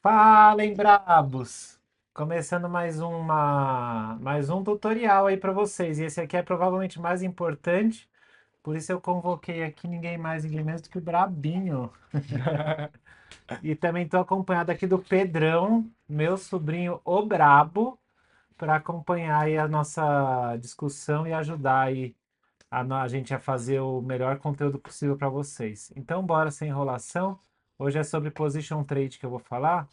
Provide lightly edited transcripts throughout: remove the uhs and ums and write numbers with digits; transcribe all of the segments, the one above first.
Fala, hein, brabos! Começando mais um tutorial aí para vocês. E esse aqui é provavelmente mais importante, por isso eu convoquei aqui ninguém mais, ninguém menos do que o Brabinho. E também estou acompanhado aqui do Pedrão, meu sobrinho, o Brabo, para acompanhar aí a nossa discussão e ajudar aí a gente a fazer o melhor conteúdo possível para vocês. Então, bora sem enrolação. Hoje é sobre Position Trade que eu vou falar.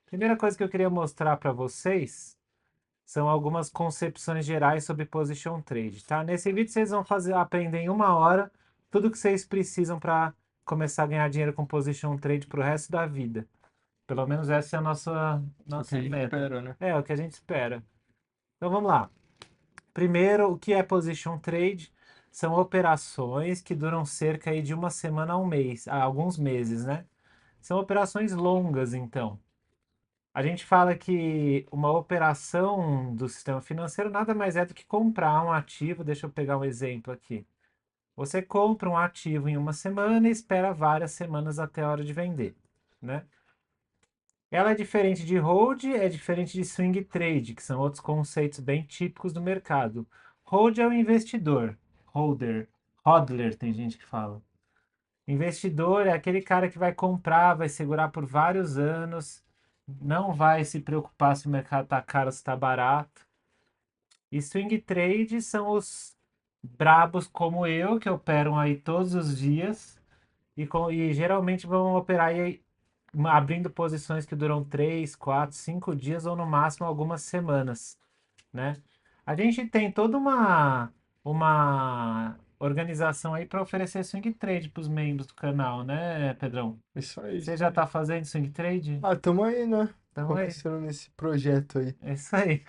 Primeira coisa que eu queria mostrar para vocês são algumas concepções gerais sobre Position Trade, tá? Nesse vídeo vocês vão aprender em uma hora tudo que vocês precisam para começar a ganhar dinheiro com Position Trade para o resto da vida. Pelo menos essa é a O que nossa a gente meta. espera, né? É o que a gente espera. Então vamos lá. Primeiro, o que é Position Trade? São operações que duram cerca aí de uma semana a um mês, a alguns meses, né? São operações longas, então. A gente fala que uma operação do sistema financeiro nada mais é do que comprar um ativo. Deixa eu pegar um exemplo aqui. Você compra um ativo em uma semana e espera várias semanas até a hora de vender, né? Ela é diferente de hold, é diferente de swing trade, que são outros conceitos bem típicos do mercado. Hold é o investidor, holder, hodler, tem gente que fala. Investidor é aquele cara que vai comprar, vai segurar por vários anos, não vai se preocupar se o mercado está caro ou se está barato. E swing trade são os brabos como eu, que operam aí todos os dias e geralmente vão operar aí abrindo posições que duram 3, 4, 5 dias ou no máximo algumas semanas, né? A gente tem toda uma organização aí para oferecer swing trade para os membros do canal, né, Pedrão? Isso aí. Você já está fazendo swing trade? Ah, tamo aí, né? Então é Começando nesse projeto aí. isso aí.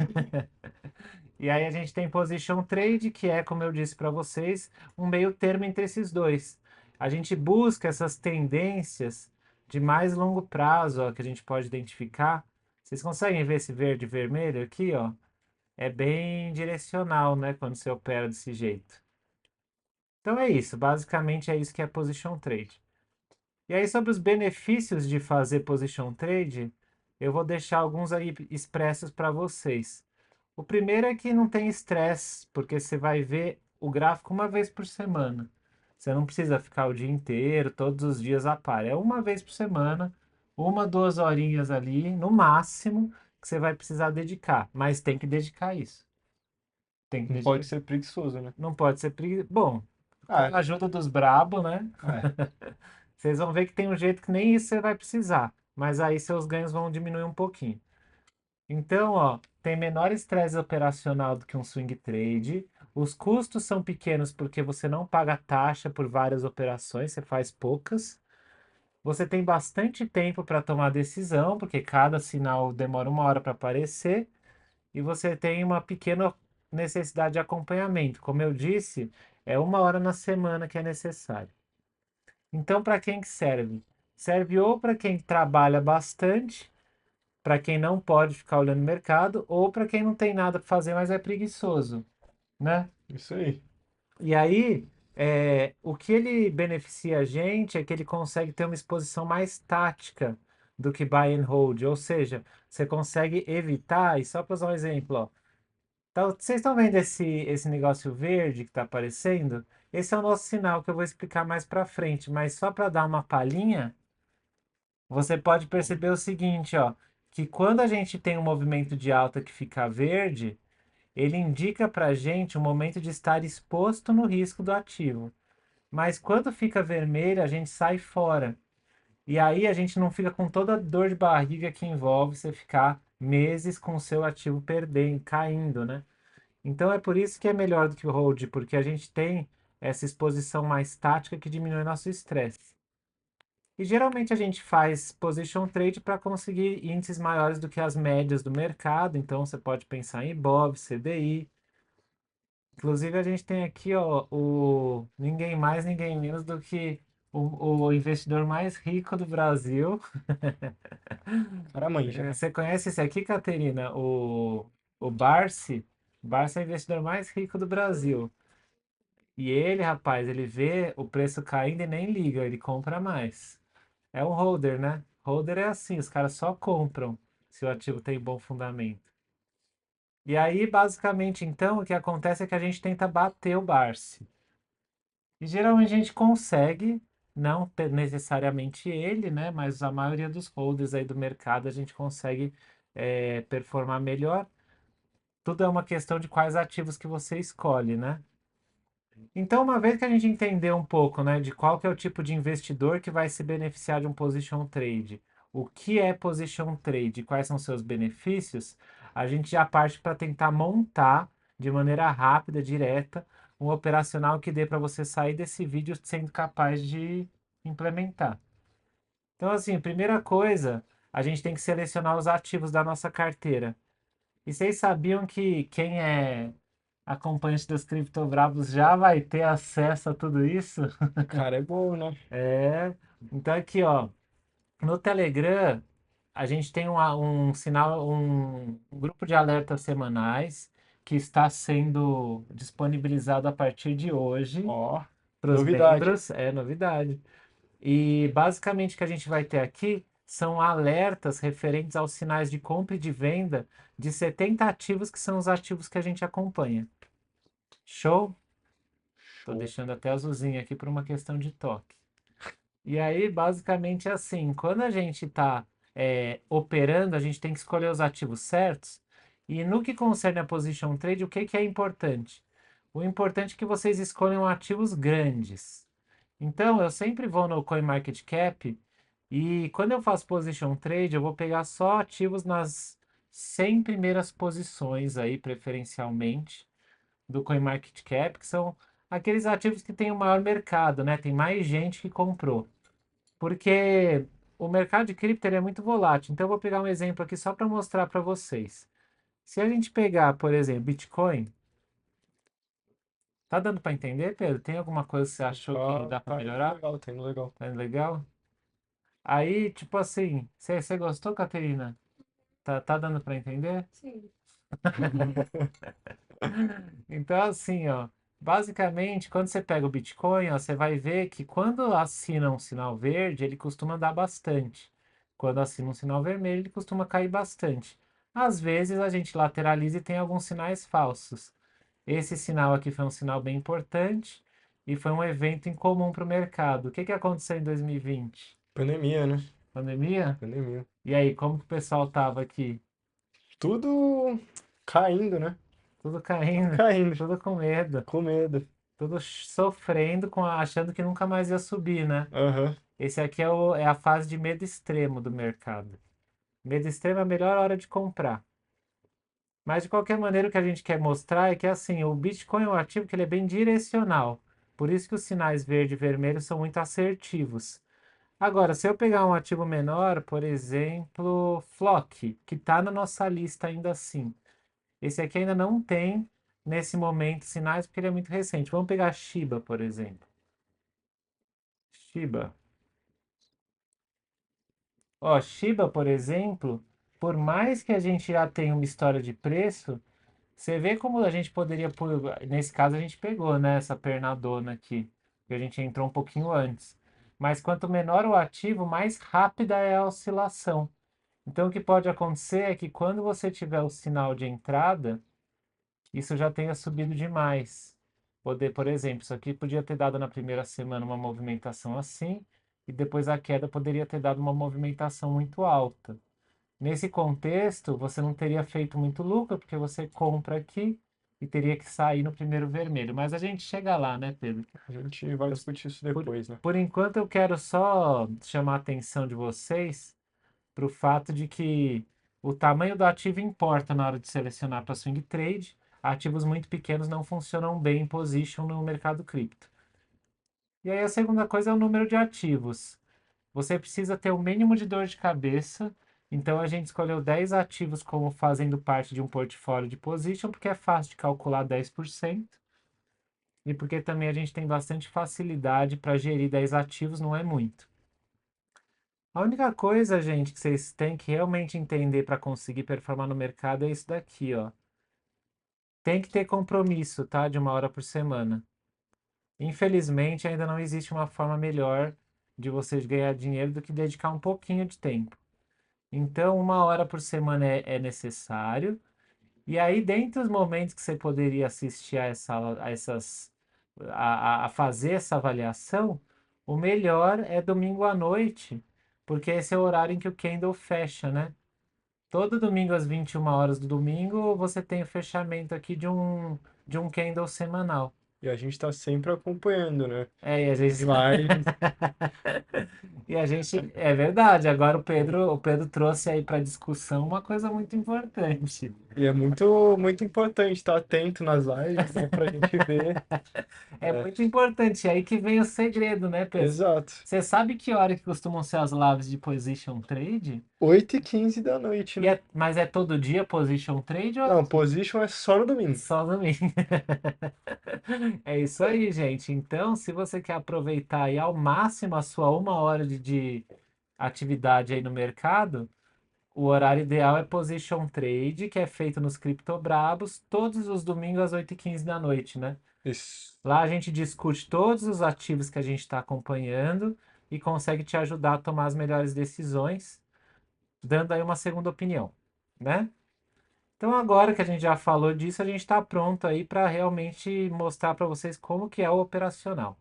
E aí a gente tem position trade, que é, como eu disse para vocês, um meio termo entre esses dois. A gente busca essas tendências de mais longo prazo, ó, que a gente pode identificar. Vocês conseguem ver esse verde e vermelho aqui, ó? É bem direcional, né, quando você opera desse jeito. Então é isso, basicamente é isso que é position trade. E aí sobre os benefícios de fazer position trade, eu vou deixar alguns aí expressos para vocês. O primeiro é que não tem estresse, porque você vai ver o gráfico uma vez por semana. Você não precisa ficar o dia inteiro, todos os dias a par. É uma vez por semana, uma, 2 horinhas ali, no máximo, que você vai precisar dedicar. Mas tem que dedicar isso. Tem que Não pode dedicar. ser preguiçoso, né? Não pode ser Bom, com Ah, a ajuda dos brabo, né? é. Vocês vão ver que tem um jeito que nem isso você vai precisar. Mas aí seus ganhos vão diminuir um pouquinho. Então, ó, tem menor estresse operacional do que um swing trade. Os custos são pequenos porque você não paga taxa por várias operações, você faz poucas. Você tem bastante tempo para tomar decisão, porque cada sinal demora uma hora para aparecer. E você tem uma pequena necessidade de acompanhamento. Como eu disse, é uma hora na semana que é necessário. Então, para quem que serve? Serve ou para quem trabalha bastante, para quem não pode ficar olhando o mercado, ou para quem não tem nada para fazer, mas é preguiçoso, né? Isso aí. E aí, o que ele beneficia a gente é que ele consegue ter uma exposição mais tática do que buy and hold, ou seja, você consegue evitar, e só para usar um exemplo, ó, então, vocês estão vendo esse negócio verde que está aparecendo? Esse é o nosso sinal que eu vou explicar mais para frente, mas só para dar uma palhinha, você pode perceber o seguinte, ó, que quando a gente tem um movimento de alta que fica verde, ele indica para a gente o momento de estar exposto no risco do ativo. Mas quando fica vermelho, a gente sai fora. E aí a gente não fica com toda a dor de barriga que envolve você ficar meses com o seu ativo perdendo, caindo, né? Então é por isso que é melhor do que o hold, porque a gente tem essa exposição mais tática que diminui nosso estresse. E geralmente a gente faz position trade para conseguir índices maiores do que as médias do mercado. Então você pode pensar em Ibov, CDI. Inclusive a gente tem aqui ó, o ninguém mais, ninguém menos do que o investidor mais rico do Brasil. Cara manja. Você conhece esse aqui, Caterina? O Barsi? O Barsi é o investidor mais rico do Brasil. E ele, rapaz, ele vê o preço caindo e nem liga, ele compra mais. É um holder, né? Holder é assim, os caras só compram se o ativo tem bom fundamento. E aí, basicamente, então, o que acontece é que a gente tenta bater o Barsi. E geralmente a gente consegue, não necessariamente ele, né? Mas a maioria dos holders aí do mercado a gente consegue performar melhor. Tudo é uma questão de quais ativos que você escolhe, né? Então, uma vez que a gente entendeu um pouco, né, de qual que é o tipo de investidor que vai se beneficiar de um position trade, o que é position trade, quais são seus benefícios, a gente já parte para tentar montar de maneira rápida, direta, um operacional que dê para você sair desse vídeo sendo capaz de implementar. Então, assim, primeira coisa, a gente tem que selecionar os ativos da nossa carteira. E vocês sabiam que quem é acompanhante dos Criptobravos já vai ter acesso a tudo isso? Cara, é bom, né? É. Então aqui, ó, no Telegram a gente tem um sinal, um grupo de alertas semanais que está sendo disponibilizado a partir de hoje Ó, para os novidade. membros, é novidade. E basicamente o que a gente vai ter aqui são alertas referentes aos sinais de compra e de venda de 70 ativos que são os ativos que a gente acompanha. Show? Tô Show. deixando até azulzinho aqui por uma questão de toque. E aí, basicamente, é assim, quando a gente está operando, a gente tem que escolher os ativos certos. E no que concerne a position trade, o que que é importante? O importante é que vocês escolham ativos grandes. Então, eu sempre vou no CoinMarketCap e quando eu faço position trade, eu vou pegar só ativos nas 100 primeiras posições aí, preferencialmente do CoinMarketCap, que são aqueles ativos que têm o maior mercado, né? Tem mais gente que comprou. Porque o mercado de cripto ele é muito volátil. Então eu vou pegar um exemplo aqui só para mostrar para vocês. Se a gente pegar, por exemplo, Bitcoin, tá dando para entender, Pedro? Tem alguma coisa que você achou que dá para Tá indo melhorar? legal, tá indo legal. Tá legal? Aí, tipo assim, você gostou, Caterina? Tá dando para entender? Então, assim, ó, basicamente, quando você pega o Bitcoin, ó, você vai ver que quando assina um sinal verde, ele costuma dar bastante. Quando assina um sinal vermelho, ele costuma cair bastante. Às vezes a gente lateraliza e tem alguns sinais falsos. Esse sinal aqui foi um sinal bem importante e foi um evento incomum para o mercado. O que que aconteceu em 2020? Pandemia, né? Pandemia? Pandemia. E aí, como que o pessoal tava aqui? Tudo caindo, né? Tudo Tudo caindo, caindo. tudo com medo. Com medo. Tudo sofrendo, achando que nunca mais ia subir, né? Aham. Esse aqui é a fase de medo extremo do mercado. Medo extremo é a melhor hora de comprar. Mas de qualquer maneira, o que a gente quer mostrar é que assim, o Bitcoin é um ativo que ele é bem direcional. Por isso que os sinais verde e vermelho são muito assertivos. Agora, se eu pegar um ativo menor, por exemplo, Flock, que está na nossa lista ainda assim. Esse aqui ainda não tem, nesse momento, sinais, porque ele é muito recente. Vamos pegar Shiba, por exemplo. Shiba. Ó, Shiba, por exemplo, por mais que a gente já tenha uma história de preço, você vê como a gente poderia, nesse caso a gente pegou, né, essa pernadona aqui, que a gente entrou um pouquinho antes. Mas quanto menor o ativo, mais rápida é a oscilação. Então o que pode acontecer é que quando você tiver o sinal de entrada, isso já tenha subido demais. Por exemplo, isso aqui podia ter dado na primeira semana uma movimentação assim, e depois a queda poderia ter dado uma movimentação muito alta. Nesse contexto, você não teria feito muito lucro, porque você compra aqui e teria que sair no primeiro vermelho. Mas a gente chega lá, né, Pedro? A gente vai Eu- discutir isso por, depois, né? por enquanto, eu quero só chamar a atenção de vocês para o fato de que o tamanho do ativo importa na hora de selecionar para swing trade. Ativos muito pequenos não funcionam bem em position no mercado cripto. E aí a segunda coisa é o número de ativos. Você precisa ter o mínimo de dor de cabeça. Então a gente escolheu 10 ativos como fazendo parte de um portfólio de position, porque é fácil de calcular 10%. E porque também a gente tem bastante facilidade para gerir 10 ativos, não é muito. A única coisa, gente, que vocês têm que realmente entender para conseguir performar no mercado é isso daqui, ó. Tem que ter compromisso, tá? De uma hora por semana. Infelizmente, ainda não existe uma forma melhor de você ganhar dinheiro do que dedicar um pouquinho de tempo. Então, 1 hora por semana é necessário. E aí, dentre os momentos que você poderia assistir a fazer essa avaliação, o melhor é domingo à noite, porque esse é o horário em que o Kindle fecha, né? Todo domingo às 21 horas do domingo, você tem o fechamento aqui de um Kindle semanal. E a gente tá sempre acompanhando, né? É, e a As gente. lives. E a gente. É verdade, agora o Pedro trouxe aí para discussão uma coisa muito importante. E é muito, muito importante estar atento nas lives, né? Pra gente ver. É É, muito importante, é aí que vem o segredo, né, Pedro? exato. Você sabe que hora que costumam ser as lives de position trade? 8h15 da noite, né? Mas é todo dia position trade ou é Não, position é só no domingo. só domingo? É isso aí, gente. Então, se você quer aproveitar aí ao máximo a sua 1 hora de atividade aí no mercado, o horário ideal é position trade, que é feito nos Criptobrabos, todos os domingos às 8h15 da noite, né? Isso. Lá a gente discute todos os ativos que a gente está acompanhando e consegue te ajudar a tomar as melhores decisões, dando aí uma segunda opinião, né? Então agora que a gente já falou disso, a gente está pronto aí para realmente mostrar para vocês como que é o operacional.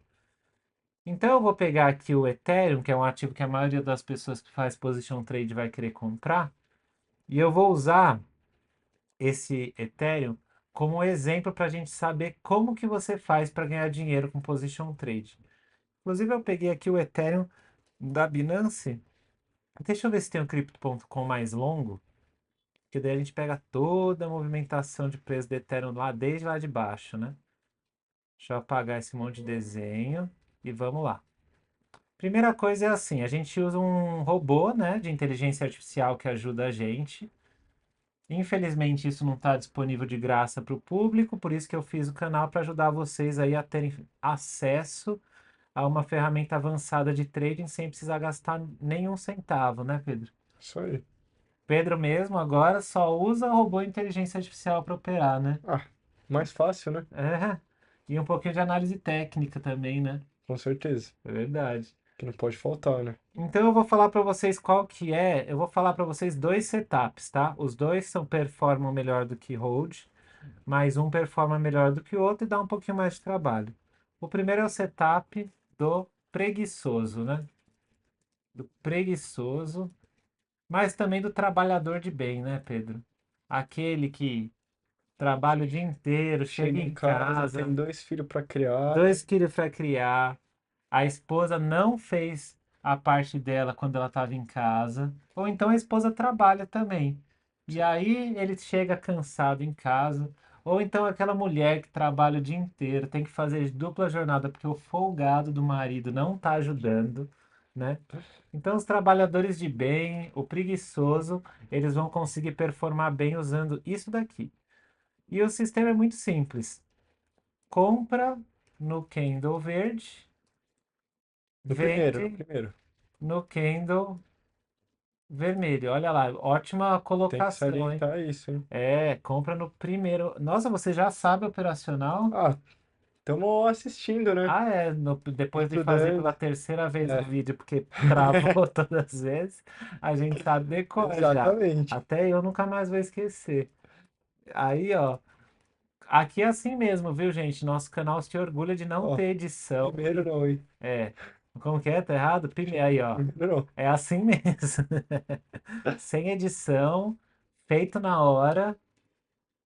Então eu vou pegar aqui o Ethereum, que é um ativo que a maioria das pessoas que faz position trade vai querer comprar, e eu vou usar esse Ethereum como exemplo para a gente saber como que você faz para ganhar dinheiro com position trade. Inclusive, eu peguei aqui o Ethereum da Binance. Deixa eu ver se tem o Crypto.com mais longo, que daí a gente pega toda a movimentação de preço do Ethereum lá, desde lá de baixo, né? Deixa eu apagar esse monte de desenho e vamos lá. Primeira coisa é assim, a gente usa um robô, né, de inteligência artificial que ajuda a gente. Infelizmente, isso não está disponível de graça para o público, por isso que eu fiz o canal para ajudar vocês aí a terem acesso a uma ferramenta avançada de trading sem precisar gastar nenhum centavo, né, Pedro? Isso aí. Pedro mesmo agora só usa robô e inteligência artificial para operar, né? Ah, mais fácil, né? É. E um pouquinho de análise técnica também, né? Com certeza. É verdade. Que não pode faltar, né? Então eu vou falar para vocês qual que é. Eu vou falar para vocês dois setups, tá? Os dois performam melhor do que hold, mas um performa melhor do que o outro e dá um pouquinho mais de trabalho. O primeiro é o setup do preguiçoso, né? Do preguiçoso. Mas também do trabalhador de bem, né, Pedro? Aquele que trabalha o dia inteiro, chega Chega em em casa, casa, tem 2 filhos pra criar. 2 filhos para criar, a esposa não fez a parte dela quando ela estava em casa, ou então a esposa trabalha também. E aí ele chega cansado em casa, ou então aquela mulher que trabalha o dia inteiro, tem que fazer dupla jornada porque o folgado do marido não está ajudando, né? Então os trabalhadores de bem, o preguiçoso, eles vão conseguir performar bem usando isso daqui. E o sistema é muito simples. Compra no candle verde, No primeiro, no vende primeiro. no candle vermelho. Olha lá, ótima Tem que colocação, hein? salientar isso, hein? É, compra no primeiro. Nossa, você já sabe operacional? Ah, estamos assistindo, né? Ah, é. Depois de fazer Estudando. pela terceira vez o É. vídeo, porque travou todas as vezes, a gente sabe decor já. Exatamente. Até eu nunca mais vou esquecer. Aí, ó. Aqui é assim mesmo, viu, gente? Nosso canal se orgulha de não Ó, ter edição. primeiro não, hein? É. Como que é? Tá errado? Aí, ó. Primeiro não. É assim mesmo. Sem edição, feito na hora.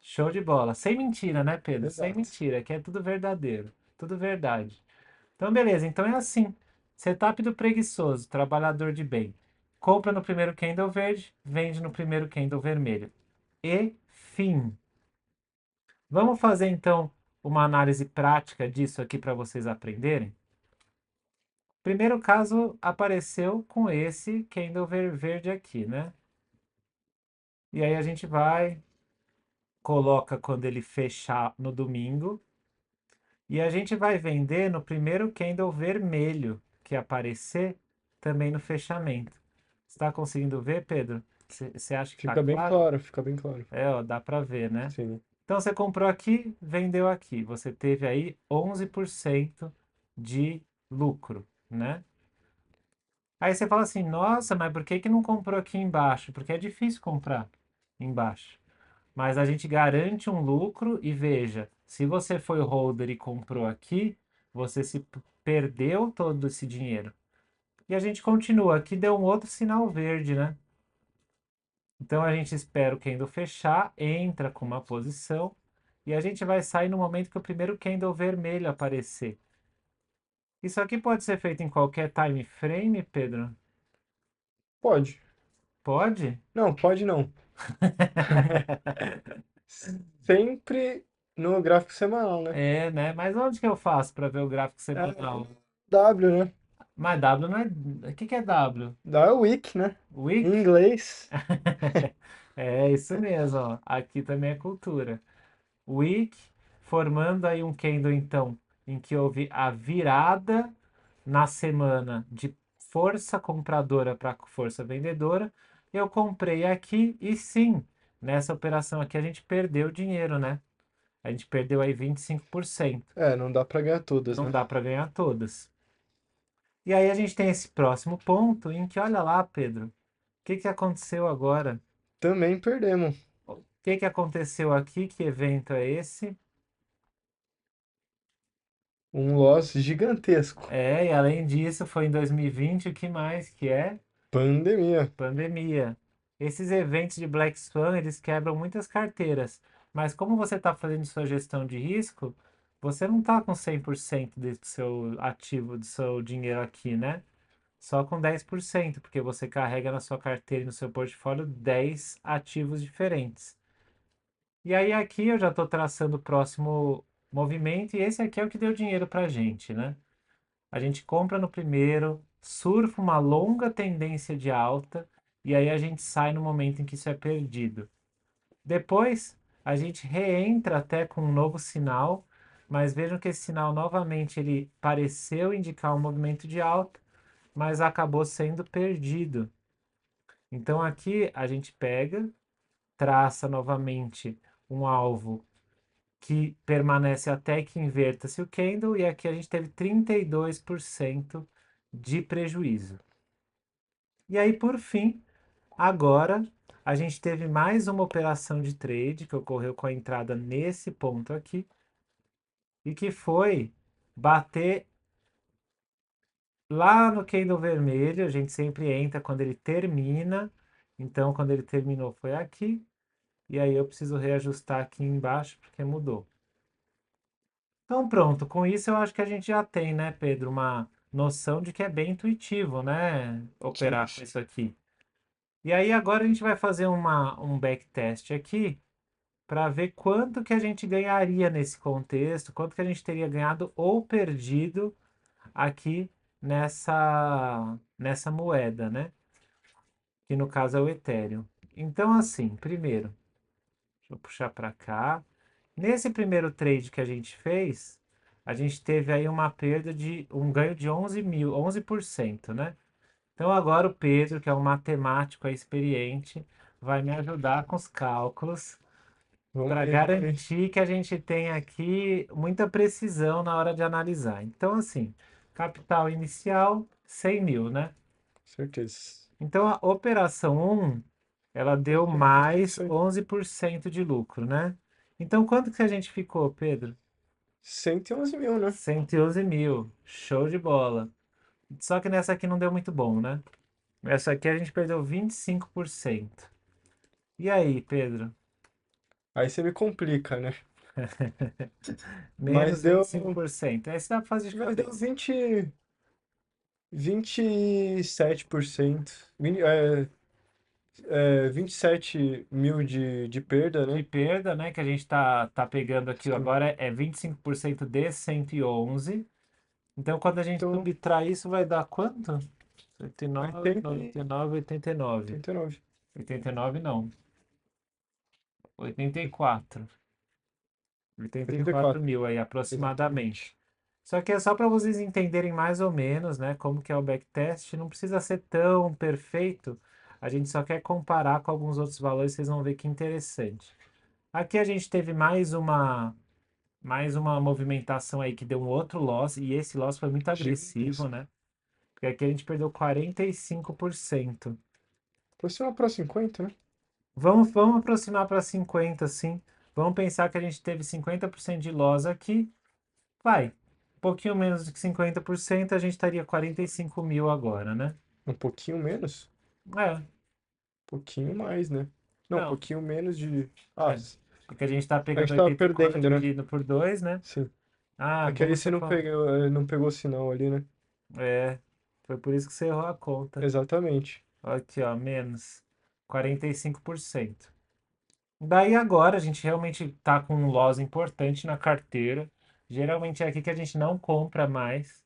Show de bola. Sem mentira, né, Pedro? Sem Exato. mentira, que é tudo verdadeiro. Tudo verdade. Então, beleza. Então é assim. Setup do preguiçoso, trabalhador de bem. Compra no primeiro candle verde, vende no primeiro candle vermelho. E fim. Vamos fazer então uma análise prática disso aqui para vocês aprenderem? Primeiro caso apareceu com esse candle verde aqui, né? E aí a gente vai, coloca quando ele fechar no domingo. E a gente vai vender no primeiro candle vermelho que aparecer também no fechamento. Está conseguindo ver, Pedro? Você acha que está Fica bem claro? claro, fica bem claro. É, ó, dá para ver, né? Sim. Então você comprou aqui, vendeu aqui. Você teve aí 11% de lucro, né? Aí você fala assim, nossa, mas por que que não comprou aqui embaixo? Porque é difícil comprar embaixo. Mas a gente garante um lucro e veja, se você foi holder e comprou aqui, você se perdeu todo esse dinheiro. E a gente continua. Aqui deu um outro sinal verde, né? Então a gente espera o candle fechar, entra com uma posição e a gente vai sair no momento que o primeiro candle vermelho aparecer. Isso aqui pode ser feito em qualquer time frame, Pedro? Pode. Pode? Não, pode não. Sempre no gráfico semanal, né? É, né? Mas onde que eu faço para ver o gráfico É semanal? W, né? Mas W não é. O que que é W? Da é Week, né? Em Week? inglês. É isso mesmo, ó. Aqui também é cultura. Week, formando aí um candle, então, em que houve a virada na semana de força compradora para força vendedora. Eu comprei aqui e sim, nessa operação aqui a gente perdeu dinheiro, né? A gente perdeu aí 25%. É, não dá pra ganhar todas, Não né? dá para ganhar todas. E aí a gente tem esse próximo ponto em que, olha lá, Pedro, o que que aconteceu agora? Também perdemos. O que que aconteceu aqui? Que evento é esse? Um loss gigantesco. É, e além disso, foi em 2020, o que mais que é? Pandemia. Pandemia. Esses eventos de Black Swan, eles quebram muitas carteiras. Mas como você está fazendo sua gestão de risco, você não está com 100% do seu ativo, do seu dinheiro aqui, né? Só com 10%, porque você carrega na sua carteira e no seu portfólio 10 ativos diferentes. E aí aqui eu já estou traçando o próximo movimento e esse aqui é o que deu dinheiro para a gente, né? A gente compra no primeiro, surfa uma longa tendência de alta e aí a gente sai no momento em que isso é perdido. Depois a gente reentra até com um novo sinal, mas vejam que esse sinal novamente ele pareceu indicar um movimento de alta, mas acabou sendo perdido. Então aqui a gente pega, traça novamente um alvo que permanece até que inverta-se o candle, e aqui a gente teve 32% de prejuízo. E aí, por fim, agora a gente teve mais uma operação de trade que ocorreu com a entrada nesse ponto aqui, e que foi bater lá no candle vermelho. A gente sempre entra quando ele termina, então quando ele terminou foi aqui, e aí eu preciso reajustar aqui embaixo porque mudou. Então, pronto, com isso eu acho que a gente já tem, né, Pedro, uma noção de que é bem intuitivo, né, Sim. operar com isso aqui. E aí agora a gente vai fazer um backtest aqui para ver quanto que a gente ganharia nesse contexto, quanto que a gente teria ganhado ou perdido aqui nessa moeda, né? Que no caso é o Ethereum. Então, assim, primeiro, deixa eu puxar para cá. Nesse primeiro trade que a gente fez, a gente teve aí uma perda de um ganho de 11%, né? Então agora o Pedro, que é um matemático aí experiente, vai me ajudar com os cálculos Vamos para aí, vamos aí. garantir que a gente tem aqui muita precisão na hora de analisar. Então, assim, capital inicial, 100 mil, né? Certeza. Então a operação um ela deu mais Isso aí. 11% de lucro, né? Então quanto que a gente ficou, Pedro? 111 mil, né? 111 mil. Show de bola. Só que nessa aqui não deu muito bom, né? Essa aqui a gente perdeu 25%. E aí, Pedro? Aí você me complica, né? Menos Mas vinte e deu, cinco por cento. Esse dá pra fazer de mas deu cabeça. 27%. 27 mil de perda, De né? perda, né? Que a gente tá pegando aqui Sim. agora é 25% de 111. Então, quando a gente Então, subtrai isso, vai dar quanto? 89, 80 e 99, 89. 89. 89 não. 84. 84 84, mil aí, aproximadamente. exatamente. Só que é só para vocês entenderem mais ou menos, né, como que é o backtest. Não precisa ser tão perfeito. A gente só quer comparar com alguns outros valores, vocês vão ver que interessante. Aqui a gente teve mais uma movimentação aí que deu um outro loss, e esse loss foi muito Gigantesco. agressivo, né? Porque aqui a gente perdeu 45%. Aproxima para 50, né? Vamos aproximar para 50, sim. Vamos pensar que a gente teve 50% de loss aqui. Vai, um pouquinho menos do que 50%, a gente estaria 45 mil agora, né? Um pouquinho menos? É, Um pouquinho mais, né? Não, um não, pouquinho menos de. Ah, é. Porque a gente está a pegando gente tava 84 perdendo, né? dividido por 2, né? Sim. Ah, É que bom ali que você você não falou. pegou, não pegou o sinal ali, né? É, foi por isso que você errou a conta. Exatamente. Aqui, ó, menos 45%. Daí agora a gente realmente tá com um loss importante na carteira. Geralmente é aqui que a gente não compra mais.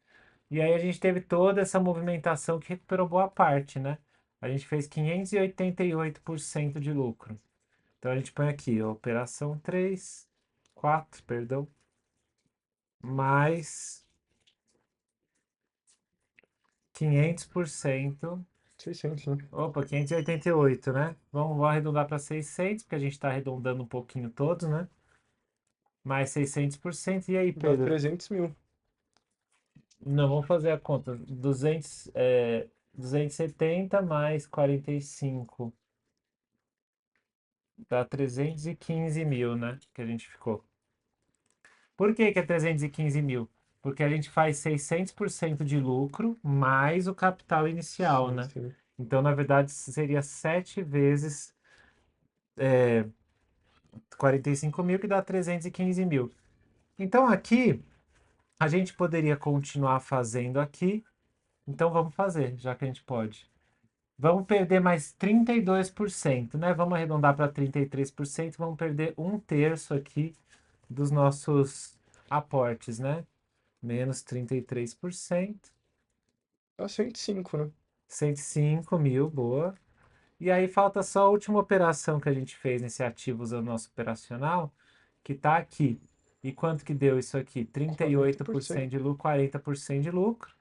E aí a gente teve toda essa movimentação que recuperou boa parte, né? A gente fez 588% de lucro. Então a gente põe aqui, ó, operação 3, 4, perdão, mais 500%. 600, né? Opa, 588, né? Vamos arredondar para 600, porque a gente está arredondando um pouquinho todos, né? Mais 600%. E aí, Dá Pedro? 300 mil. Não, vamos fazer a conta. 270 mais 45 dá 315 mil, né? Que a gente ficou. Por que que é 315 mil? Porque a gente faz 600% de lucro mais o capital inicial, Sim, né? sim. Então, na verdade, seria 7 vezes 45 mil, que dá 315 mil. Então, aqui, a gente poderia continuar fazendo aqui. Então, vamos fazer, já que a gente pode. Vamos perder mais 32%, né? Vamos arredondar para 33%. Vamos perder um terço aqui dos nossos aportes, né? Menos 33%. Dá 105, né? 105 mil, boa. E aí falta só a última operação que a gente fez nesse ativo usando o nosso operacional, que está aqui. E quanto que deu isso aqui? 38% 40%. de lucro, 40% de lucro.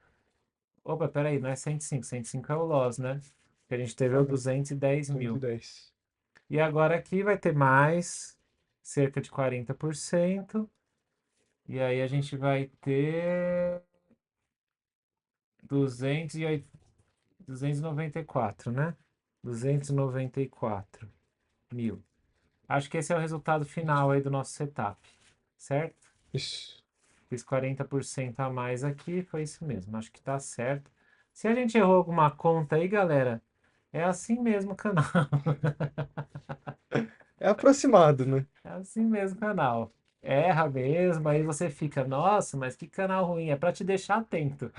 Opa, peraí, não é 105, 105 é o loss, né? Que a gente teve Ah, o não. 210 mil. 210. E agora aqui vai ter mais cerca de 40%. E aí a gente vai ter 294, né? 294 mil. Acho que esse é o resultado final aí do nosso setup, certo? Isso. Fiz 40% a mais aqui, foi isso mesmo, acho que tá certo. Se a gente errou alguma conta aí, galera, é assim mesmo o canal. É aproximado, né? É assim mesmo o canal. Erra mesmo, aí você fica, nossa, mas que canal ruim, é para te deixar atento.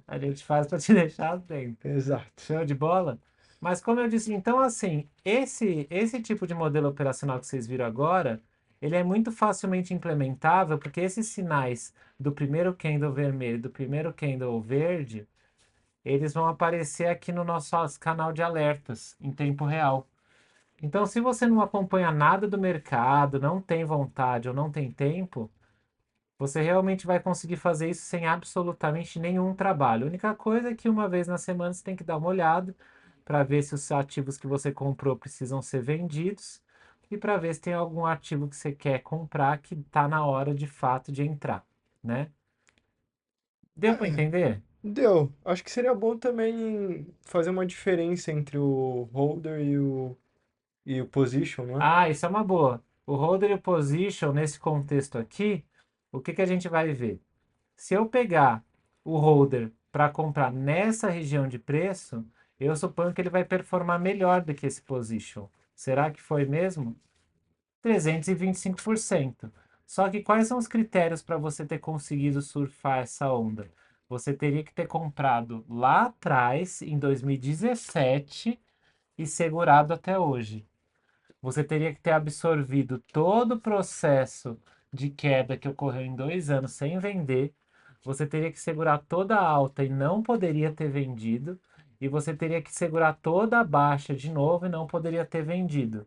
A gente faz para te deixar atento. Exato. Show de bola? Mas como eu disse, então assim, esse tipo de modelo operacional que vocês viram agora, ele é muito facilmente implementável, porque esses sinais do primeiro candle vermelho e do primeiro candle verde, eles vão aparecer aqui no nosso canal de alertas em tempo real. Então, se você não acompanha nada do mercado, não tem vontade ou não tem tempo, você realmente vai conseguir fazer isso sem absolutamente nenhum trabalho. A única coisa é que uma vez na semana você tem que dar uma olhada para ver se os ativos que você comprou precisam ser vendidos e para ver se tem algum ativo que você quer comprar que está na hora de fato de entrar, né? Deu para É, entender? deu. Acho que seria bom também fazer uma diferença entre o holder e o position, não é? Ah, isso é uma boa. O holder e o position, nesse contexto aqui, o que que a gente vai ver? Se eu pegar o holder para comprar nessa região de preço, eu suponho que ele vai performar melhor do que esse position. Será que foi mesmo? 325%. Só que quais são os critérios para você ter conseguido surfar essa onda? Você teria que ter comprado lá atrás, em 2017, e segurado até hoje. Você teria que ter absorvido todo o processo de queda que ocorreu em 2 anos sem vender. Você teria que segurar toda a alta e não poderia ter vendido. E você teria que segurar toda a baixa de novo e não poderia ter vendido.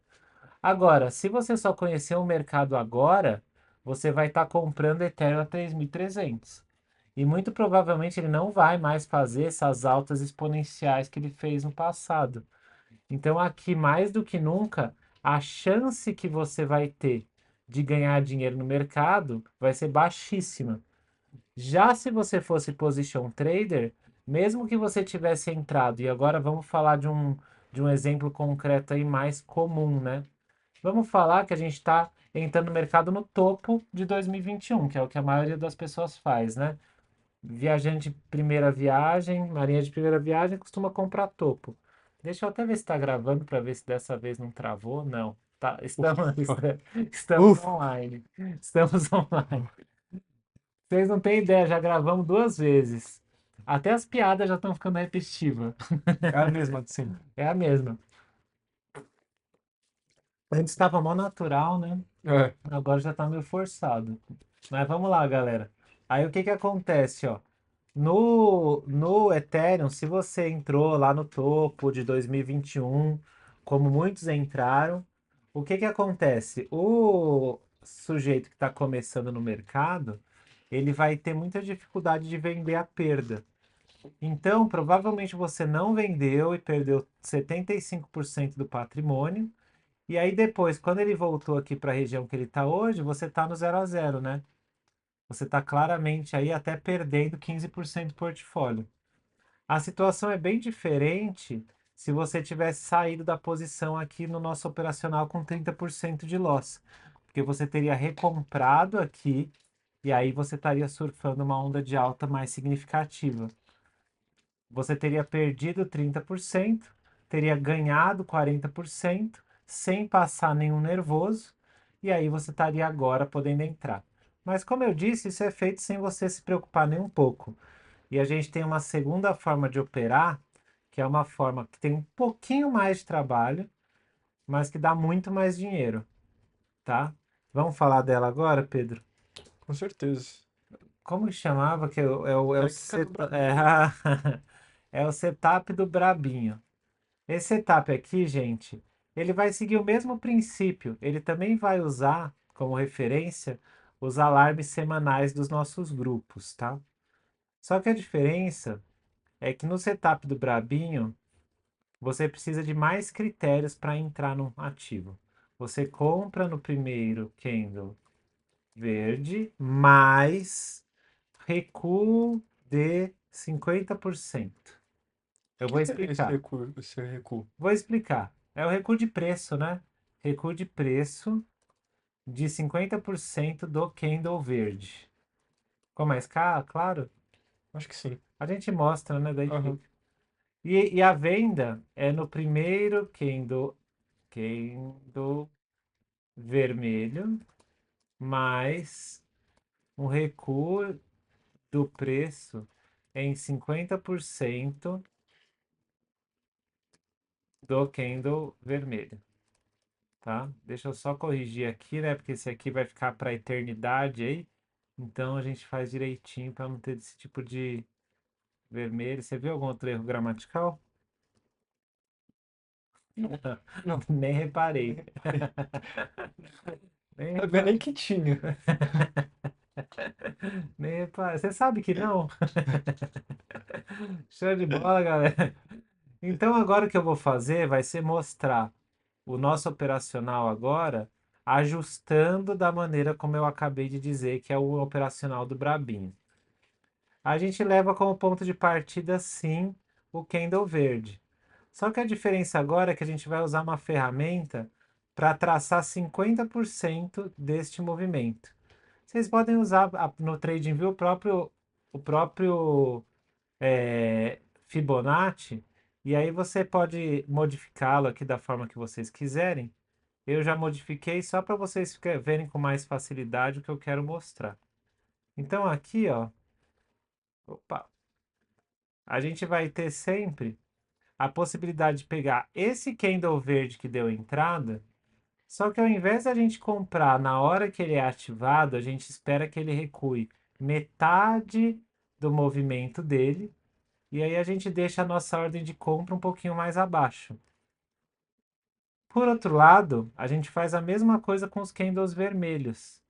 Agora, se você só conheceu o mercado agora, você vai estar comprando Ethereum a 3.300. E muito provavelmente ele não vai mais fazer essas altas exponenciais que ele fez no passado. Então, aqui, mais do que nunca, a chance que você vai ter de ganhar dinheiro no mercado vai ser baixíssima. Já se você fosse position trader, mesmo que você tivesse entrado, e agora vamos falar de um exemplo concreto aí mais comum, né? Vamos falar que a gente está entrando no mercado no topo de 2021, que é o que a maioria das pessoas faz, né? Viajante de primeira viagem, marinha de primeira viagem, costuma comprar topo. Deixa eu até ver se está gravando para ver se dessa vez não travou. Não. Tá, estamos, Ufa, estamos ufa. online. Estamos online. Vocês não têm ideia, já gravamos duas vezes. Até as piadas já estão ficando repetitivas. É a mesma de sempre. É a mesma. Antes estava mó natural, né? É, Agora já tá meio forçado. Mas vamos lá, galera. Aí o que que acontece, ó? No Ethereum, se você entrou lá no topo de 2021, como muitos entraram, o que que acontece? O sujeito que está começando no mercado, ele vai ter muita dificuldade de vender a perda. Então, provavelmente você não vendeu e perdeu 75% do patrimônio. E aí depois, quando ele voltou aqui para a região que ele está hoje, você está no zero a zero, né? Você está claramente aí até perdendo 15% do portfólio. A situação é bem diferente se você tivesse saído da posição aqui no nosso operacional com 30% de loss, porque você teria recomprado aqui e aí você estaria surfando uma onda de alta mais significativa. Você teria perdido 30%, teria ganhado 40%, sem passar nenhum nervoso, e aí você estaria agora podendo entrar. Mas como eu disse, isso é feito sem você se preocupar nem um pouco. E a gente tem uma segunda forma de operar, que é uma forma que tem um pouquinho mais de trabalho, mas que dá muito mais dinheiro, tá? Vamos falar dela agora, Pedro? com certeza. Como que chamava? Que é o Técnica do Brabinho. é, é o setup do Brabinho. Esse setup aqui, gente, ele vai seguir o mesmo princípio. Ele também vai usar como referência os alarmes semanais dos nossos grupos, tá? Só que a diferença é que no setup do Brabinho, você precisa de mais critérios para entrar no ativo. Você compra no primeiro candle verde, mais recuo de 50%. Eu O vou que que é esse explicar. recuo? Esse recuo? Vou explicar. É o recuo de preço, né? Recuo de preço de 50% do candle verde. Ficou mais claro? Acho que sim. A gente mostra, né? Daí Aham. fica. E a venda é no primeiro candle vermelho, mais um recuo do preço em 50% do candle vermelho. Tá? Deixa eu só corrigir aqui, né? Porque esse aqui vai ficar para a eternidade aí. Então a gente faz direitinho para não ter esse tipo de vermelho. Você viu algum outro erro gramatical? Não, não. Nem Nem reparei. reparei. Nem Não sabia nem reparei. que tinha. Nem reparei. Você sabe que não? Show de bola, galera. Então agora o que eu vou fazer vai ser mostrar o nosso operacional agora, ajustando da maneira como eu acabei de dizer, que é o operacional do Brabinho. A gente leva como ponto de partida, sim, o candle verde. Só que a diferença agora é que a gente vai usar uma ferramenta para traçar 50% deste movimento. Vocês podem usar no TradingView o próprio Fibonacci, e aí você pode modificá-lo aqui da forma que vocês quiserem. Eu já modifiquei só para vocês verem com mais facilidade o que eu quero mostrar. Então aqui, ó, opa, a gente vai ter sempre a possibilidade de pegar esse candle verde que deu entrada, só que ao invés da gente comprar na hora que ele é ativado, a gente espera que ele recue metade do movimento dele, e aí a gente deixa a nossa ordem de compra um pouquinho mais abaixo. Por outro lado, a gente faz a mesma coisa com os candles vermelhos.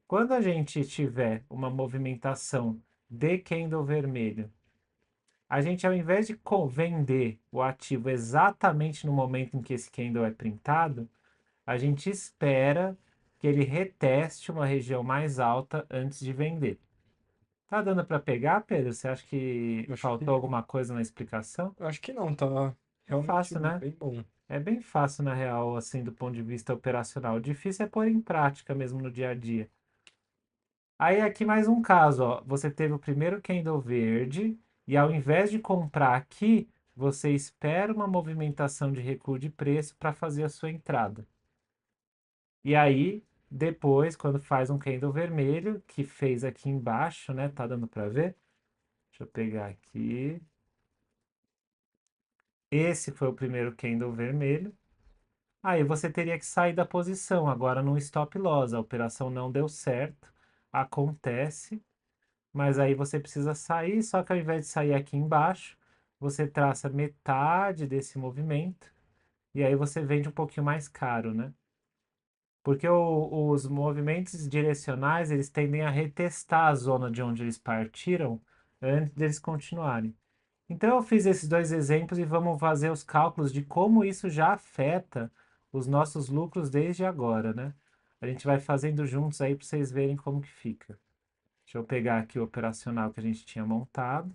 Quando a gente tiver uma movimentação de candle vermelho, a gente, ao invés de vender o ativo exatamente no momento em que esse candle é printado, a gente espera que ele reteste uma região mais alta antes de vender, Tá dando para pegar, Pedro? Você acha que Eu acho faltou que, alguma coisa na explicação? eu acho que não, tá É realmente fácil, né? bem bom. É bem fácil, na real, assim, do ponto de vista operacional. O difícil é pôr em prática mesmo no dia a dia. Aí aqui mais um caso, ó. Você teve o primeiro candle verde e ao invés de comprar aqui, você espera uma movimentação de recuo de preço para fazer a sua entrada. E aí, depois, quando faz um candle vermelho, que fez aqui embaixo, né? Tá dando para ver? Deixa eu pegar aqui. Esse foi o primeiro candle vermelho. Aí você teria que sair da posição, agora no stop loss. A operação não deu certo, acontece, mas aí você precisa sair, só que ao invés de sair aqui embaixo, você traça metade desse movimento e aí você vende um pouquinho mais caro, né? Porque os movimentos direcionais, eles tendem a retestar a zona de onde eles partiram antes deles continuarem. Então eu fiz esses dois exemplos e vamos fazer os cálculos de como isso já afeta os nossos lucros desde agora, né? A gente vai fazendo juntos aí para vocês verem como que fica. Deixa eu pegar aqui o operacional que a gente tinha montado.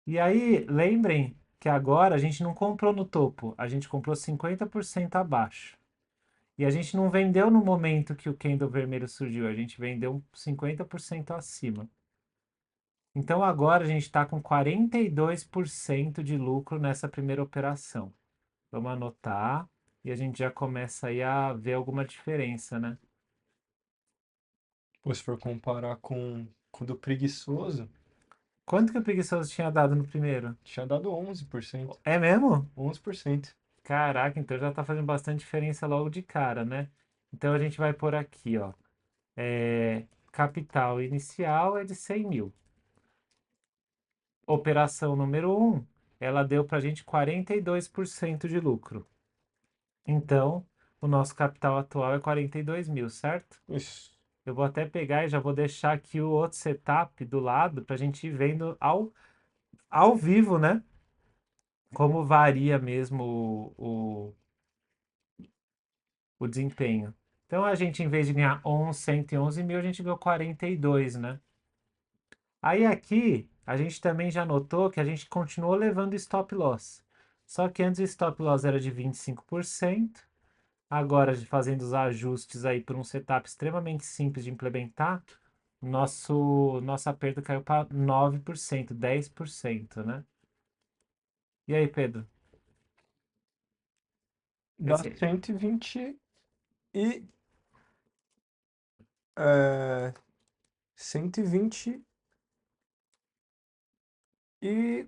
E aí, lembrem que agora a gente não comprou no topo, a gente comprou 50% abaixo. E a gente não vendeu no momento que o candle vermelho surgiu, a gente vendeu 50% acima. Então agora a gente está com 42% de lucro nessa primeira operação. Vamos anotar e a gente já começa aí a ver alguma diferença, né? Pô, se for comparar com o do preguiçoso, Quanto que o preguiçoso tinha dado no primeiro? tinha dado 11%. É mesmo? 11%. Caraca, então já tá fazendo bastante diferença logo de cara, né? Então a gente vai por aqui, ó. Capital inicial é de 100 mil. Operação número um, ela deu pra gente 42% de lucro. Então, o nosso capital atual é 42 mil, certo? Isso. Eu vou até pegar e já vou deixar aqui o outro setup do lado para a gente ir vendo ao vivo, né? Como varia mesmo o desempenho. Então, a gente, em vez de ganhar 111 mil, a gente ganhou 42, né? Aí aqui, a gente também já notou que a gente continuou levando stop loss. Só que antes o stop loss era de 25%. Agora, fazendo os ajustes aí por um setup extremamente simples de implementar, nossa perda caiu para 9%, 10%, né? E aí, Pedro? Dá Esse... 120 e. É, 120 e.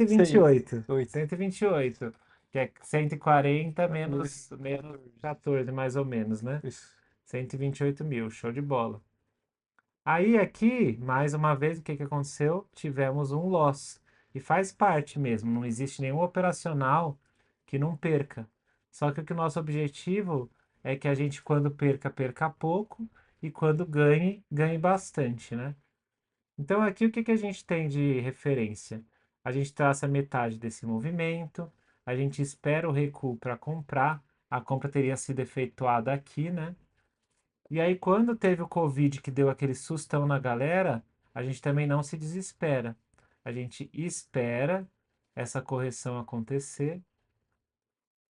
Seis. 128. 8. 128. Que é 140 Menos menos 14. 14, mais ou menos, né? Isso. 128 mil, show de bola. Aí aqui, mais uma vez, o que que aconteceu? Tivemos um loss. E faz parte mesmo, não existe nenhum operacional que não perca. Só que o nosso objetivo é que a gente, quando perca, perca pouco e quando ganhe, ganhe bastante, né? Então aqui o que que a gente tem de referência? A gente traça metade desse movimento, a gente espera o recuo para comprar, a compra teria sido efetuada aqui, né? E aí, quando teve o Covid que deu aquele sustão na galera, a gente também não se desespera. A gente espera essa correção acontecer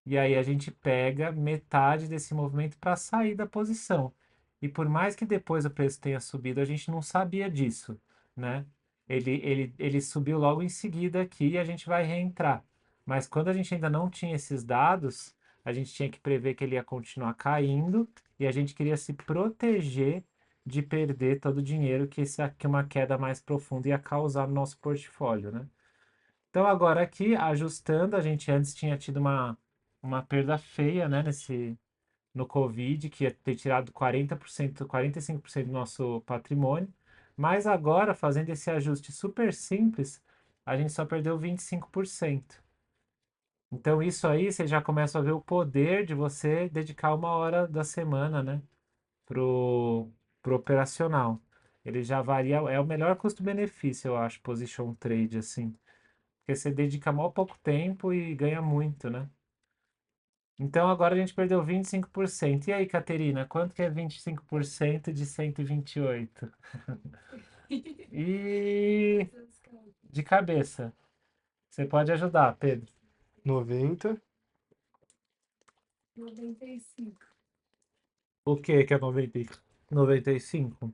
e aí a gente pega metade desse movimento para sair da posição. E por mais que depois o preço tenha subido, a gente não sabia disso, né? Ele subiu logo em seguida aqui e a gente vai reentrar. Mas quando a gente ainda não tinha esses dados, a gente tinha que prever que ele ia continuar caindo e a gente queria se proteger de perder todo o dinheiro que uma queda mais profunda ia causar no nosso portfólio, né? Então agora aqui, ajustando, a gente antes tinha tido uma perda feia, né, no Covid, que ia ter tirado 40%, 45% do nosso patrimônio, mas agora, fazendo esse ajuste super simples, a gente só perdeu 25%. Então isso aí, você já começa a ver o poder de você dedicar uma hora da semana, né, pro, pro operacional. Ele já varia, é o melhor custo-benefício, eu acho, position trade, assim. Porque você dedica mal pouco tempo e ganha muito, né? Então agora a gente perdeu 25%. E aí, Caterina, quanto que é 25% de 128? E de cabeça. Você pode ajudar, Pedro. 90. O que que é 95?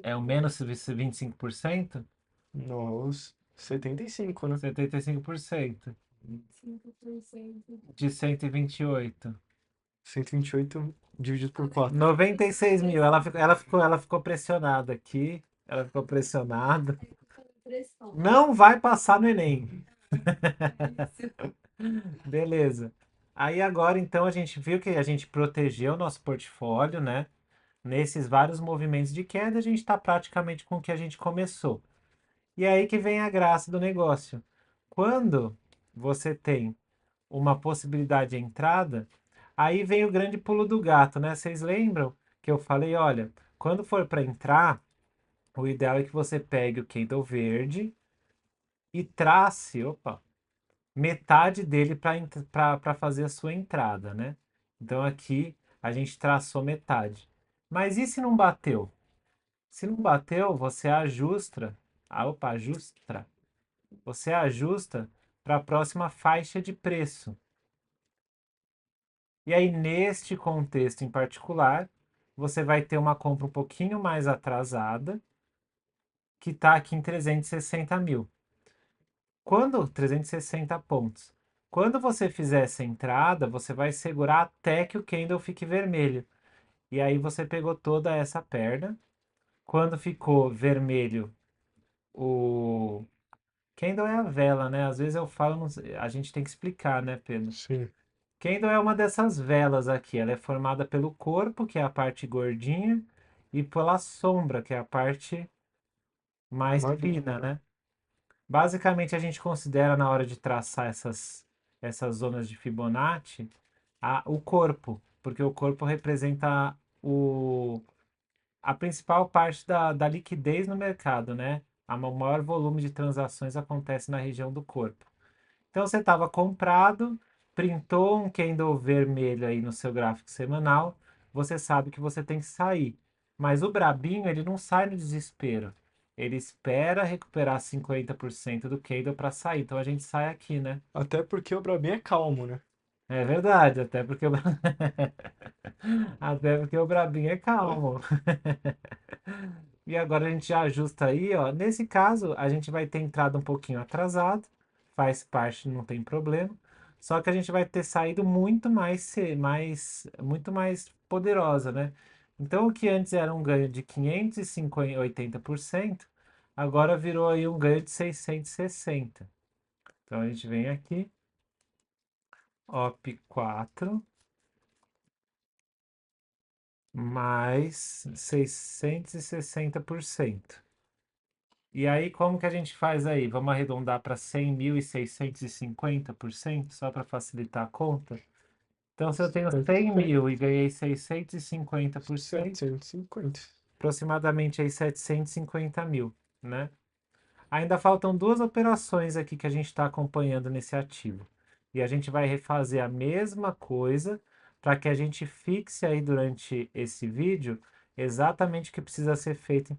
É o menos 25%? Nossa, 75, né? 75% de 128. 128 dividido por 4. 96 mil. Ela ficou pressionada aqui. Ela ficou pressionada. Não vai passar no Enem. Beleza. Aí agora, então, a gente viu que a gente protegeu o nosso portfólio, né? Nesses vários movimentos de queda, a gente está praticamente com o que a gente começou. E é aí que vem a graça do negócio. Quando você tem uma possibilidade de entrada, aí vem o grande pulo do gato, né? Vocês lembram que eu falei, olha, quando for para entrar, o ideal é que você pegue o candle verde e trace, opa, metade dele para fazer a sua entrada, né? Então aqui a gente traçou metade. Mas e se não bateu? Se não bateu, você ajusta. Ah, opa, ajusta. Você ajusta para a próxima faixa de preço. E aí, neste contexto em particular, você vai ter uma compra um pouquinho mais atrasada, que está aqui em 360 mil. 360 pontos. Quando você fizer essa entrada, você vai segurar até que o candle fique vermelho. E aí você pegou toda essa perna. Quando ficou vermelho, o candle é a vela, né? Às vezes eu falo, a gente tem que explicar, né, Pedro? Sim. Candle é uma dessas velas aqui. Ela é formada pelo corpo, que é a parte gordinha, e pela sombra, que é a parte mais fina, Magrinho, né? né? Basicamente, a gente considera na hora de traçar essas zonas de Fibonacci o corpo, porque o corpo representa a principal parte da liquidez no mercado, né? O maior volume de transações acontece na região do corpo. Então você estava comprado, printou um candle vermelho aí no seu gráfico semanal, você sabe que você tem que sair. Mas o brabinho, ele não sai no desespero. Ele espera recuperar 50% do candle para sair. Então a gente sai aqui, né? Até porque o Brabinho é calmo, né? É verdade, até porque o brabinho é calmo. E agora a gente já ajusta aí, ó. Nesse caso, a gente vai ter entrado um pouquinho atrasado, faz parte, não tem problema. Só que a gente vai ter saído muito mais poderosa, né? Então, o que antes era um ganho de 580%, agora virou aí um ganho de 660. Então, a gente vem aqui, OP4 mais 660%. E aí, como que a gente faz aí? Vamos arredondar para 100.650%, só para facilitar a conta? Então, se eu tenho 100 mil e ganhei 650%, 750. aproximadamente aí 750 mil, né? Ainda faltam duas operações aqui que a gente está acompanhando nesse ativo. E a gente vai refazer a mesma coisa para que a gente fixe aí durante esse vídeo exatamente o que precisa ser feito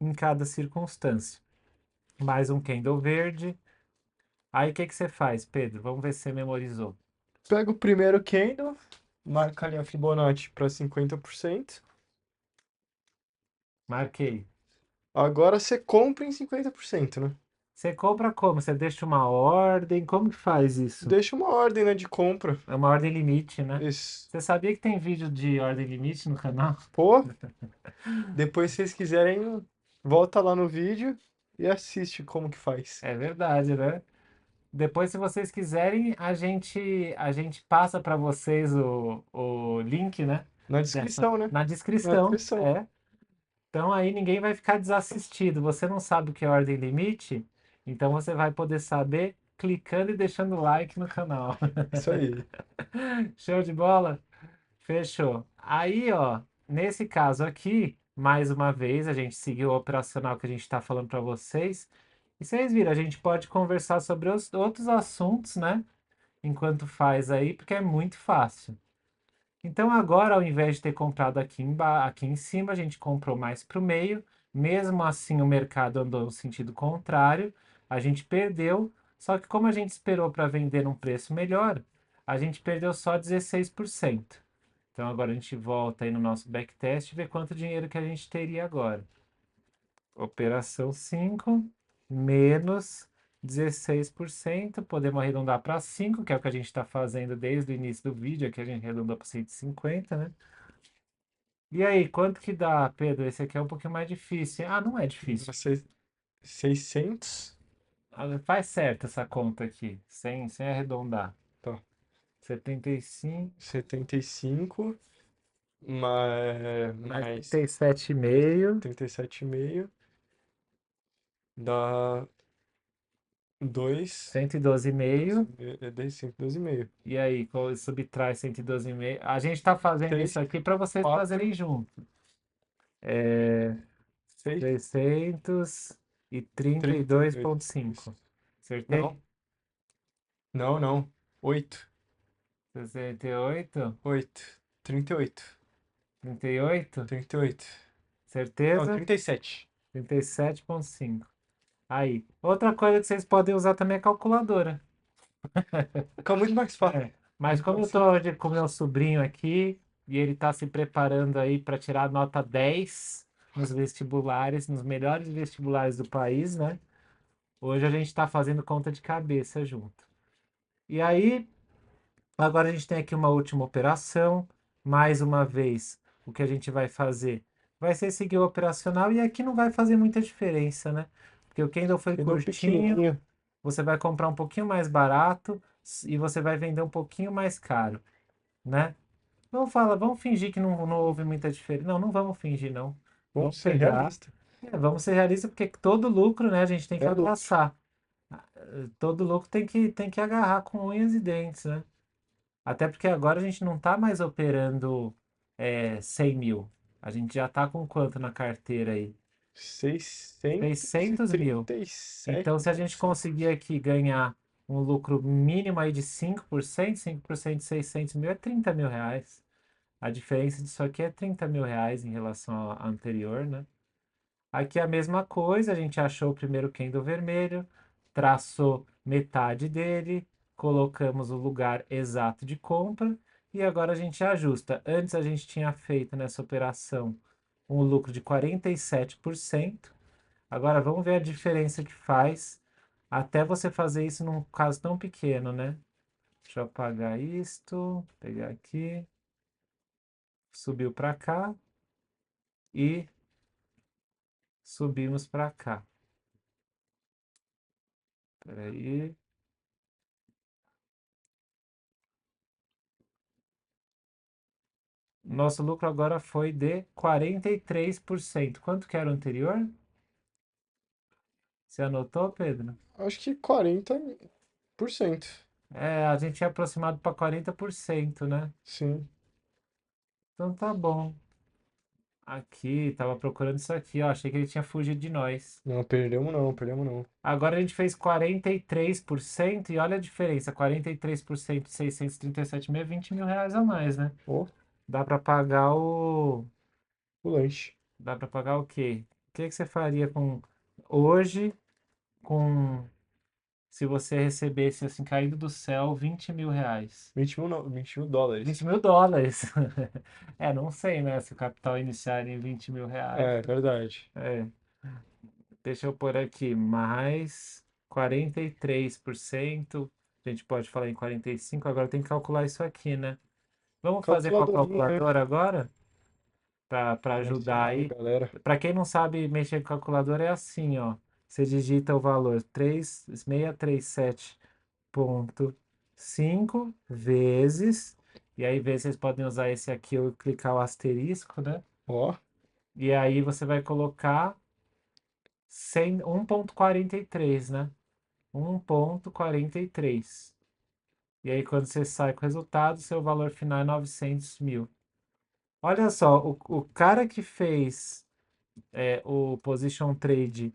em cada circunstância. Mais um candle verde. Aí o que que você faz, Pedro? Vamos ver se você memorizou. Pega o primeiro candle, marca ali a Fibonacci para 50%. Marquei. Agora você compra em 50%, né? Você compra como? Você deixa uma ordem? Como que faz isso? Deixa uma ordem, né, de compra. É uma ordem limite, né? Isso. Você sabia que tem vídeo de ordem limite no canal? Pô, depois se vocês quiserem, volta lá no vídeo e assiste como que faz. É verdade, né? Depois, se vocês quiserem, a gente passa para vocês o link, né? Na descrição, né? Na Na descrição. descrição. É. Então aí ninguém vai ficar desassistido. Você não sabe o que é ordem limite? Então você vai poder saber clicando e deixando like no canal. Isso aí. Show de bola? Fechou. Aí, ó, nesse caso aqui, mais uma vez, a gente seguiu o operacional que a gente está falando para vocês. E vocês viram, a gente pode conversar sobre os outros assuntos, né? enquanto faz aí, porque é muito fácil. Então agora, ao invés de ter comprado aqui em cima, a gente comprou mais para o meio. Mesmo assim, o mercado andou no sentido contrário. A gente perdeu. Só que como a gente esperou para vender num preço melhor, a gente perdeu só 16%. Então agora a gente volta aí no nosso backtest e vê quanto dinheiro que a gente teria agora. Operação 5 menos 16%. Podemos arredondar para 5, que é o que a gente está fazendo desde o início do vídeo. Aqui a gente arredondou para 150, né? E aí, quanto que dá, Pedro? Esse aqui é um pouquinho mais difícil. Ah, não é difícil. Dá 600. Ah, faz certo essa conta aqui, sem arredondar. Tá. 75 75 mais, mais mais 37,5, 37,5 dá 2. 112,5. É 10, 112,5. E aí, subtrai 112,5. A gente está fazendo 6, isso aqui para vocês 4, fazerem junto. É 6, 32. 632,5. Isso. Acertei? Não, não, não. 8. 68? 8. 38. 38? 38. Não, Certeza? 37. 37,5. Aí. Outra coisa que vocês podem usar também é calculadora. Fica muito mais fácil. É. Mas Muito como eu mais tô simples. hoje com meu sobrinho aqui e ele tá se preparando aí para tirar nota 10 nos vestibulares, nos melhores vestibulares do país, né? Hoje a gente está fazendo conta de cabeça junto. E aí, agora a gente tem aqui uma última operação. Mais uma vez, o que a gente vai fazer vai ser seguir o operacional e aqui não vai fazer muita diferença, né? Porque o candle foi Entendeu? curtinho, Pequenininho. você vai comprar um pouquinho mais barato e você vai vender um pouquinho mais caro, né? Vamos fingir que não houve muita diferença. Não, não vamos fingir, não. Vamos Vamos ser pegar, realista. vamos ser realistas, porque todo lucro, né, a gente tem que É lucro. abraçar. Todo lucro tem que agarrar com unhas e dentes, né? Até porque agora a gente não está mais operando 100 mil. A gente já está com quanto na carteira aí? Seiscentos e 600 mil. trinta e sete Então, se a ponto gente cinco. conseguir aqui ganhar um lucro mínimo aí de 5% de 600 mil é 30 mil reais. A diferença disso aqui é 30 mil reais em relação à anterior, né? Aqui é a mesma coisa, a gente achou o primeiro candle vermelho, traçou metade dele, colocamos o lugar exato de compra e agora a gente ajusta. Antes a gente tinha feito nessa operação um lucro de 47%. Agora vamos ver a diferença que faz até você fazer isso num caso tão pequeno, né? Deixa eu apagar isto, pegar aqui, subiu para cá e subimos para cá. Peraí. Nosso lucro agora foi de 43%. Quanto que era o anterior? Você anotou, Pedro? Acho que 40%. É, a gente tinha aproximado para 40%, né? Sim. Então tá bom. Aqui, tava procurando isso aqui, ó. Achei que ele tinha fugido de nós. Não, perdemos não, perdemos não. Agora a gente fez 43% e olha a diferença. 43% de 637 mil é 20 mil reais a mais, né? Ó, Dá para pagar o... o lanche. Dá para pagar o quê? O que que você faria com... Hoje, com... Se você recebesse, assim, caído do céu, 20 mil reais. 20 mil, não, 20 mil 20 dólares. mil dólares. É, não sei, né? Se o capital inicial era em 20 mil reais. É, verdade. É, deixa eu pôr aqui, mais 43%. A gente pode falar em 45%. Agora tem que calcular isso aqui, né? Vamos fazer com a Calculadorinha, né? calculadora agora? Para Vamos ensinar ajudar aí, aí. galera. Para quem não sabe mexer com calculadora, é assim, ó. Você digita o valor 3637,5 vezes. E aí, vezes, vocês podem usar esse aqui ou clicar o asterisco, né? Ó, E aí você vai colocar 1,43, né? 1,43. E aí, quando você sai com o resultado, seu valor final é 900 mil. Olha só, o cara que fez o position trade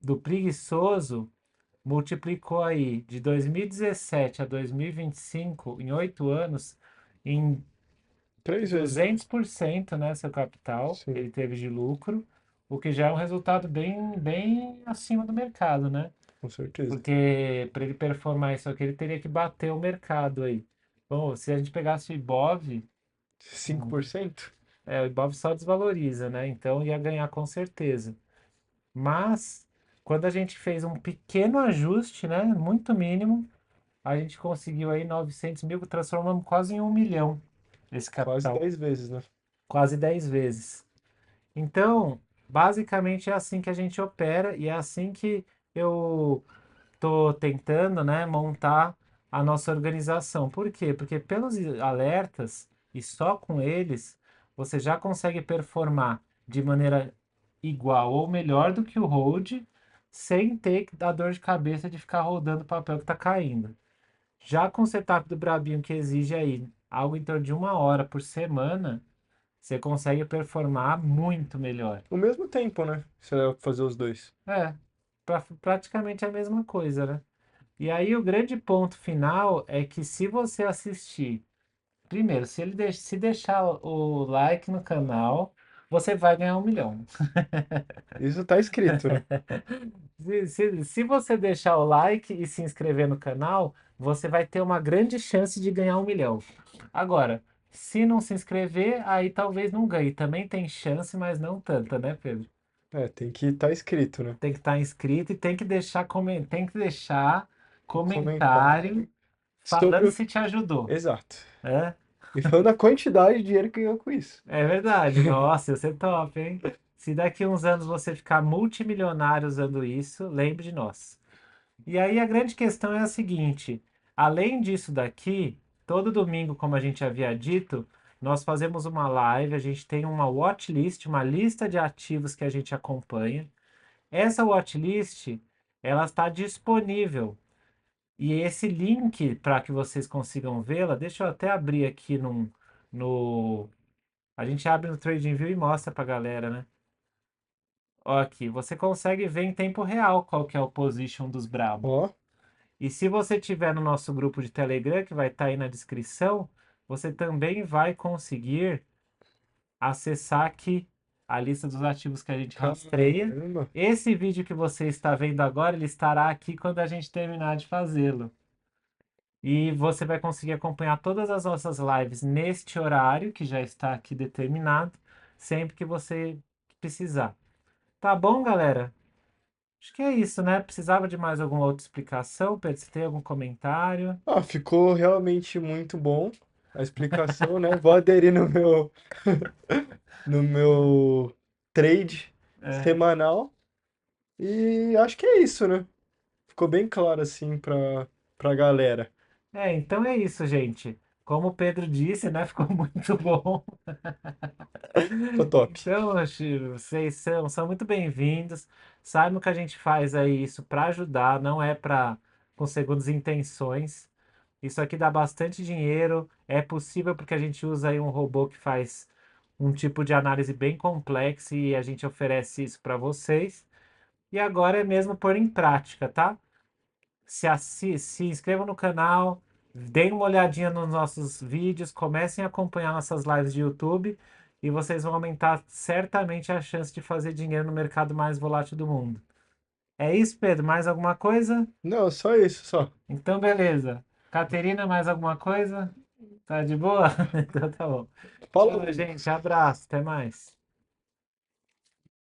do preguiçoso multiplicou aí de 2017 a 2025, em 8 anos, em 3 vezes. 200%, né, seu capital que Sim, ele teve de lucro, o que já é um resultado bem acima do mercado, né? com certeza. Porque para ele performar isso aqui, ele teria que bater o mercado aí. Bom, se a gente pegasse o Ibov, 5%? o Ibov só desvaloriza, né? Então ia ganhar com certeza. Mas quando a gente fez um pequeno ajuste, né, muito mínimo, a gente conseguiu aí 900 mil, transformamos quase em 1 milhão esse Quase capital, 10 vezes, né? quase 10 vezes. Então, basicamente é assim que a gente opera e é assim que eu tô tentando, né, montar a nossa organização. Por quê? Porque pelos alertas e só com eles, você já consegue performar de maneira igual ou melhor do que o hold, sem ter que dar dor de cabeça de ficar rodando o papel que está caindo. Já com o setup do Brabinho, que exige aí algo em torno de 1 hora por semana, você consegue performar muito melhor. O mesmo tempo, né? Você vai fazer os dois. É, praticamente a mesma coisa, né? E aí o grande ponto final é que se você assistir, primeiro, se deixar o like no canal, você vai ganhar 1 milhão. Isso tá escrito, né? Se você deixar o like e se inscrever no canal, você vai ter uma grande chance de ganhar 1 milhão. Agora, se não se inscrever, aí talvez não ganhe. Também tem chance, mas não tanta, né, Pedro? É, tem que estar escrito, né? Tem que estar inscrito e tem que deixar Um comentário comentário sobre falando o. se te ajudou, Exato. né? E falando a quantidade de dinheiro que ganhou com isso. É verdade. Nossa, você é top, hein? Se daqui a uns anos você ficar multimilionário usando isso, lembre de nós. E aí a grande questão é a seguinte: além disso daqui, todo domingo, como a gente havia dito, nós fazemos uma live, a gente tem uma watchlist, uma lista de ativos que a gente acompanha. Essa watchlist, ela está disponível. E esse link para que vocês consigam vê-la, deixa eu até abrir aqui no. A gente abre no TradingView e mostra para a galera, né? Ó, aqui, você consegue ver em tempo real qual que é o position dos Brabo. Ó, E se você tiver no nosso grupo de Telegram, que vai estar aí na descrição, você também vai conseguir acessar aqui a lista dos ativos que a gente rastreia. caramba. Esse vídeo que você está vendo agora, ele estará aqui quando a gente terminar de fazê-lo. E você vai conseguir acompanhar todas as nossas lives neste horário, que já está aqui determinado, sempre que você precisar. Tá bom, galera? Acho que é isso, né? Precisava de mais alguma outra explicação, Pedro? Se tem algum comentário? Ah, ficou realmente muito bom a explicação, né? Vou aderir no meu trade É. semanal e acho que é isso, né? Ficou bem claro assim pra galera. Então é isso, gente. Como o Pedro disse, né? Ficou muito bom. Ficou top. Então, vocês são muito bem-vindos. Saibam que a gente faz aí isso para ajudar, não é para com segundas intenções. Isso aqui dá bastante dinheiro. É possível porque a gente usa aí um robô que faz um tipo de análise bem complexa e a gente oferece isso para vocês. E agora é mesmo pôr em prática, tá? Se inscrevam no canal, deem uma olhadinha nos nossos vídeos, comecem a acompanhar nossas lives de YouTube e vocês vão aumentar certamente a chance de fazer dinheiro no mercado mais volátil do mundo. É isso, Pedro? Mais alguma coisa? Não, só isso, só. Então, beleza. Caterina, mais alguma coisa? Tá de boa? Então tá bom. Falou! Tchau, gente. Abraço. Até mais.